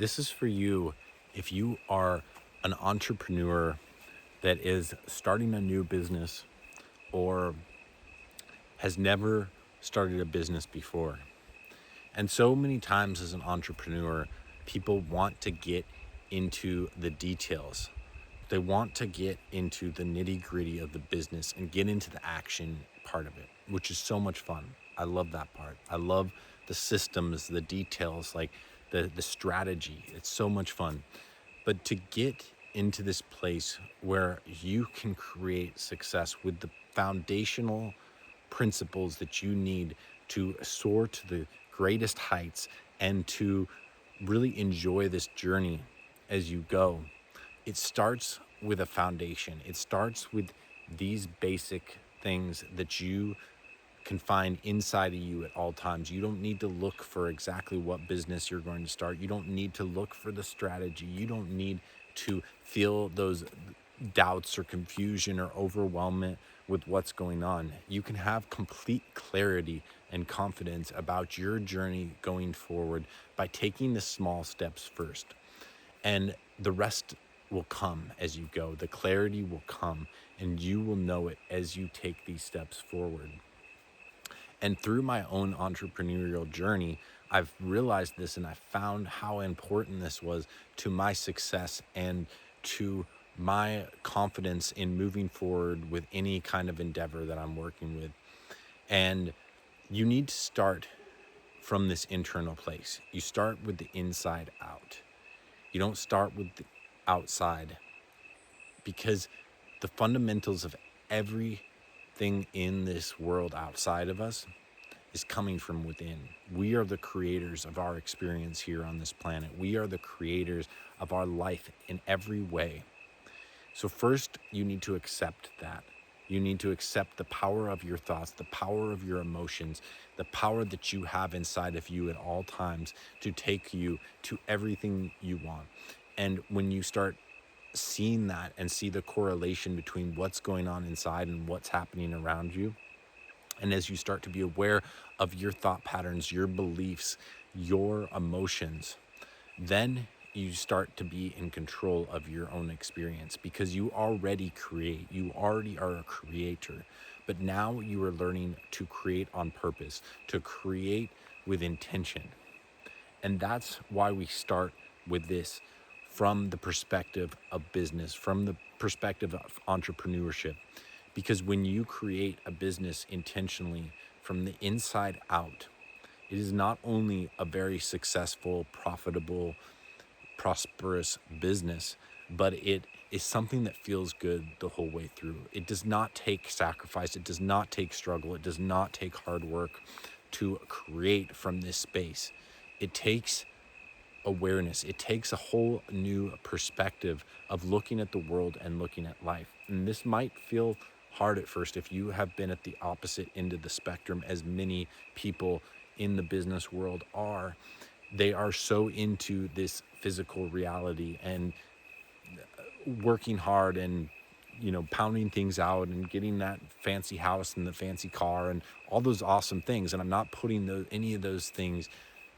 This is for you if you are an entrepreneur that is starting a new business or has never started a business before. And so many times as an entrepreneur, people want to get into the details. They want to get into the nitty gritty of the business and get into the action part of it, which is so much fun. I love that part. I love the systems, the details, like the strategy. It's so much fun. But to get into this place where you can create success with the foundational principles that you need to soar to the greatest heights and to really enjoy this journey as you go, it starts with a foundation. It starts with these basic things that you can find inside of you at all times. You don't need to look for exactly what business you're going to start. You don't need to look for the strategy. You don't need to feel those doubts or confusion or overwhelmment with what's going on. You can have complete clarity and confidence about your journey going forward by taking the small steps first. And the rest will come as you go. The clarity will come, and you will know it as you take these steps forward. And through my own entrepreneurial journey, I've realized this, and I found how important this was to my success and to my confidence in moving forward with any kind of endeavor that I'm working with. And you need to start from this internal place. You start with the inside out. You don't start with the outside, because the fundamentals of everything in this world outside of us is coming from within. We are the creators of our experience here on this planet. We are the creators of our life in every way. So first, you need to accept that. You need to accept the power of your thoughts, the power of your emotions, the power that you have inside of you at all times to take you to everything you want. And when you start seeing that and see the correlation between what's going on inside and what's happening around you, and as you start to be aware of your thought patterns, your beliefs, your emotions, then you start to be in control of your own experience, because you already create. You already are a creator. But now you are learning to create on purpose, to create with intention. And that's why we start with this from the perspective of business, from the perspective of entrepreneurship. Because when you create a business intentionally from the inside out, it is not only a very successful, profitable, prosperous business, but it is something that feels good the whole way through. It does not take sacrifice. It does not take struggle. It does not take hard work to create from this space. It takes awareness. It takes a whole new perspective of looking at the world and looking at life. And this might feel hard at first if you have been at the opposite end of the spectrum, as many people in the business world are. They are so into this physical reality and working hard and pounding things out and getting that fancy house and the fancy car and all those awesome things. And I'm not putting any of those things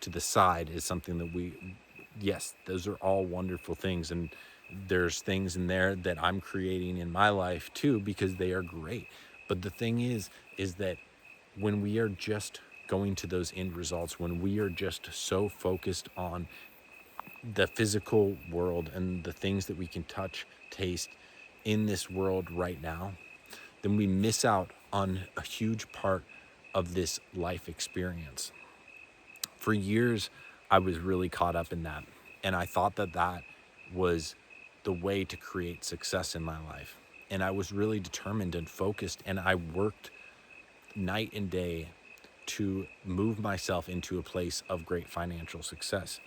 to the side. Is something that yes, those are all wonderful things, and there's things in there that I'm creating in my life too, because they are great. But the thing is that when we are just going to those end results, when we are just so focused on the physical world and the things that we can touch, taste in this world right now, then we miss out on a huge part of this life experience. For years, I was really caught up in that, and I thought that that was the way to create success in my life. And I was really determined and focused, and I worked night and day to move myself into a place of great financial success.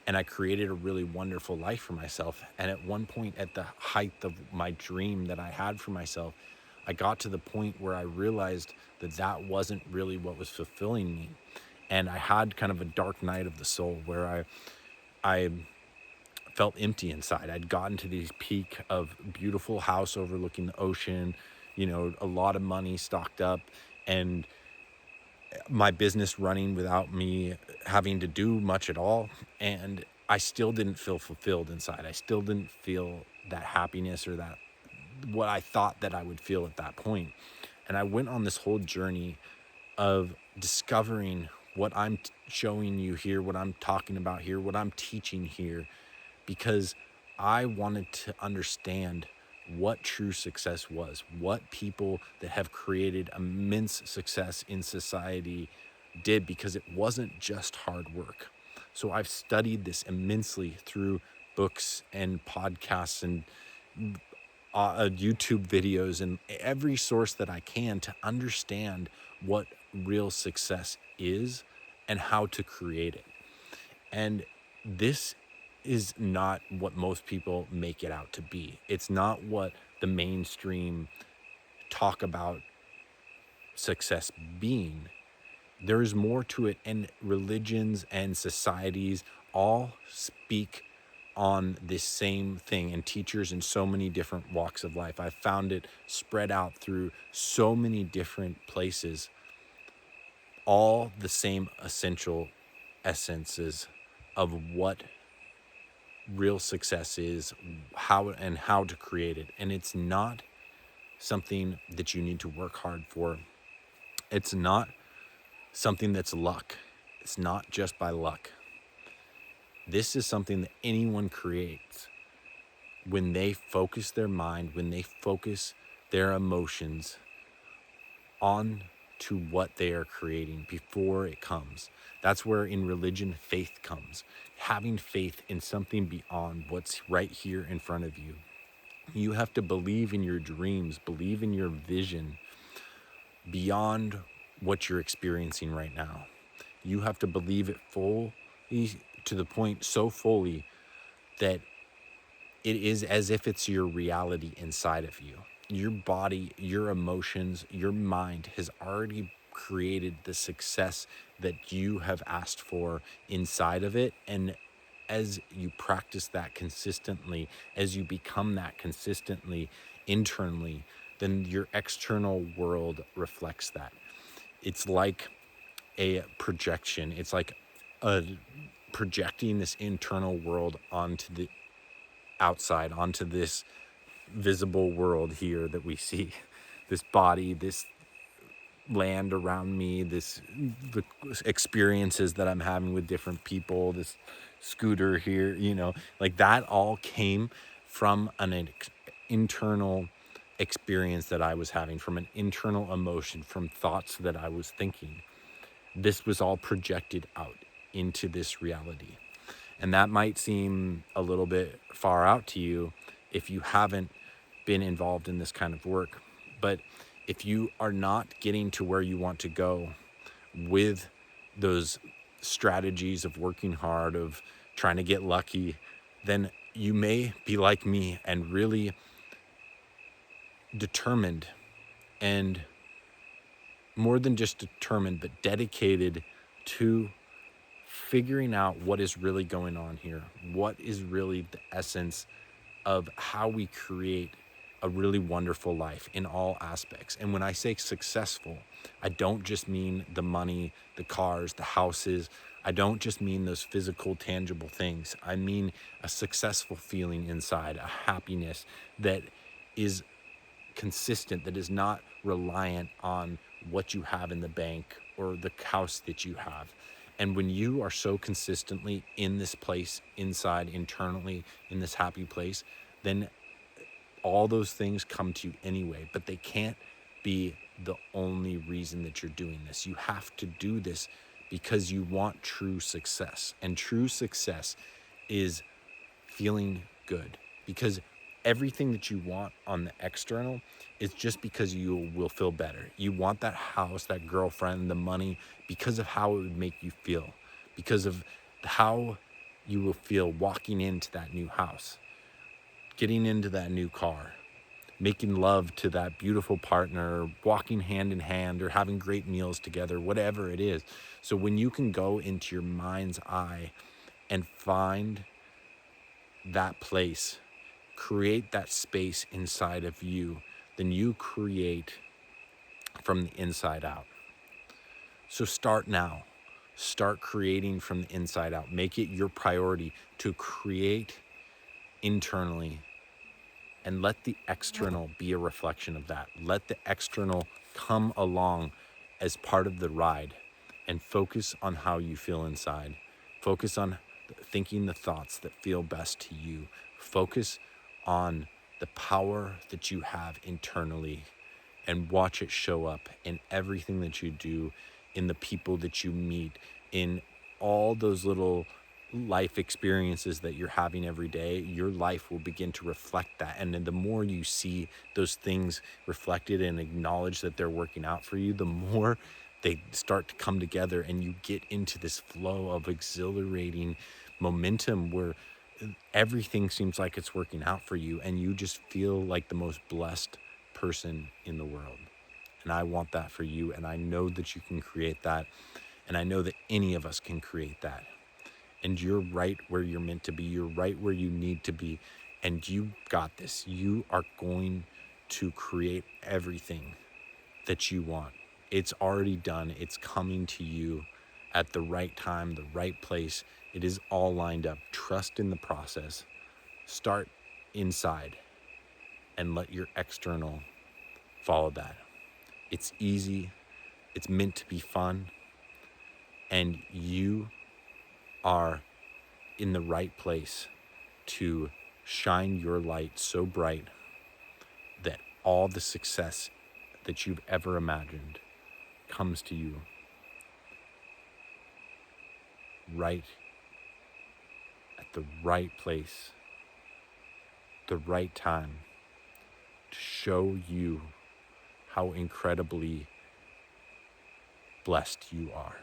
And I created a really wonderful life for myself. And at one point, at the height of my dream that I had for myself, I got to the point where I realized that that wasn't really what was fulfilling me. And I had kind of a dark night of the soul where I felt empty inside. I'd gotten to this peak of beautiful house overlooking the ocean, a lot of money stocked up, and my business running without me having to do much at all. And I still didn't feel fulfilled inside. I still didn't feel that happiness or that what I thought that I would feel at that point. And I went on this whole journey of discovering what I'm showing you here, what I'm talking about here, what I'm teaching here, because I wanted to understand what true success was, what people that have created immense success in society did, because it wasn't just hard work. So I've studied this immensely through books and podcasts and YouTube videos and every source that I can to understand what real success is and how to create it. And this is not what most people make it out to be. It's not what the mainstream talk about success being. There is more to it, and religions and societies all speak on this same thing, and teachers in so many different walks of life. I've found it spread out through so many different places, all the same essential essences of what real success is, how to create it. And it's not something that you need to work hard for. It's not something that's luck. It's not just by luck. This is something that anyone creates when they focus their mind, when they focus their emotions on to what they are creating before it comes. That's where in religion faith comes. Having faith in something beyond what's right here in front of you. You have to believe in your dreams, believe in your vision beyond what you're experiencing right now. You have to believe it fully, to the point so fully that it is as if it's your reality inside of you. Your body, your emotions, your mind has already created the success that you have asked for inside of it. And as you practice that consistently, as you become that consistently internally, then your external world reflects that. It's like a projection. It's like a projecting this internal world onto the outside, onto this visible world here that we see, this body, this land around me, the experiences that I'm having with different people, this scooter here, like that all came from an internal experience that I was having, from an internal emotion, from thoughts that I was thinking. This was all projected out into this reality. And that might seem a little bit far out to you if you haven't been involved in this kind of work. But if you are not getting to where you want to go with those strategies of working hard, of trying to get lucky, then you may be like me and really determined, and more than just determined, but dedicated to figuring out what is really going on here. What is really the essence of how we create a really wonderful life in all aspects. And when I say successful, I don't just mean the money, the cars, the houses. I don't just mean those physical, tangible things. I mean a successful feeling inside, a happiness that is consistent, that is not reliant on what you have in the bank or the house that you have. And when you are so consistently in this place, inside, internally, in this happy place, then all those things come to you anyway, but they can't be the only reason that you're doing this. You have to do this because you want true success. And true success is feeling good, because everything that you want on the external is just because you will feel better. You want that house, that girlfriend, the money, because of how it would make you feel, because of how you will feel walking into that new house, getting into that new car, making love to that beautiful partner, walking hand in hand, or having great meals together, whatever it is. So when you can go into your mind's eye and find that place, create that space inside of you, then you create from the inside out. So start now. Start creating from the inside out. Make it your priority to create internally, and let the external be a reflection of that. Let the external come along as part of the ride, and focus on how you feel inside. Focus on thinking the thoughts that feel best to you. Focus on the power that you have internally, and watch it show up in everything that you do, in the people that you meet, in all those little life experiences that you're having every day. Your life will begin to reflect that. And then the more you see those things reflected and acknowledge that they're working out for you, the more they start to come together, and you get into this flow of exhilarating momentum where everything seems like it's working out for you, and you just feel like the most blessed person in the world. And I want that for you, and I know that you can create that, and I know that any of us can create that. And you're right where you're meant to be. You're right where you need to be, and you got this. You are going to create everything that you want. It's already done. It's coming to you at the right time, the right place. It is all lined up. Trust in the process. Start inside and let your external follow that. It's easy. It's meant to be fun. And you are in the right place to shine your light so bright that all the success that you've ever imagined comes to you right at the right place, the right time, to show you how incredibly blessed you are.